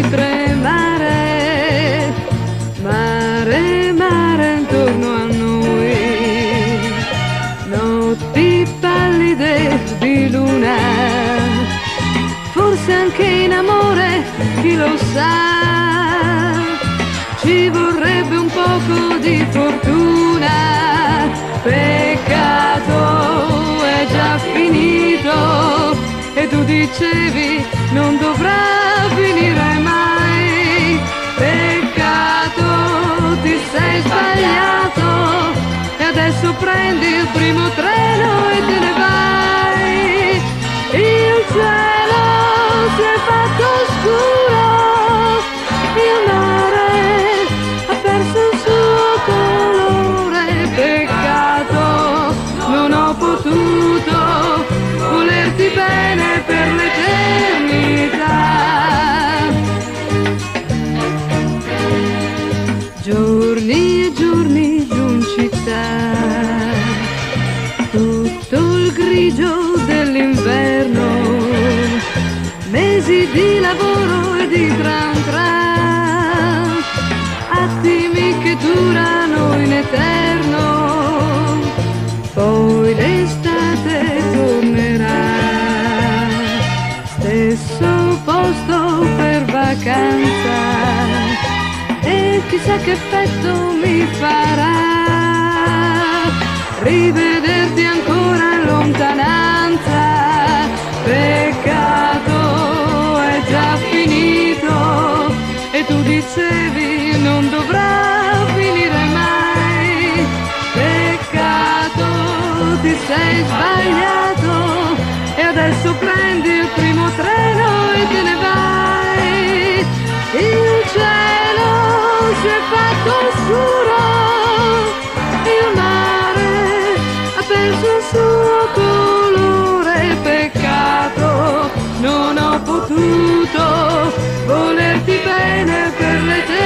tremare, mare, mare intorno a noi, notti pallide di luna, forse anche in amore, chi lo sa, ci vorrebbe un poco di fortuna, peccato è già finito e tu dicevi non dovrà finire mai, peccato ti sei sbagliato e adesso prendi il primo treno e te ne vai, il cielo si è fatto scuro, il mare ha perso il suo colore, peccato non ho potuto volerti bene per l'eternità. Giorni e giorni giù in città, tutto il grigio dell'inverno, mesi di lavoro e di tran tran, attimi che durano in eterno, poi l'estate tornerà, stesso posto per vacanza, e chissà che effetto mi farà rivederti ancora in lontananza, peccato è già finito e tu dicevi non dovrà finire mai, peccato ti sei sbagliato e adesso prendi il primo treno e te ne vai, il cielo si è fatto scuro, il mare ha perso il suo colore, peccato non ho potuto volerti bene per l'eternità.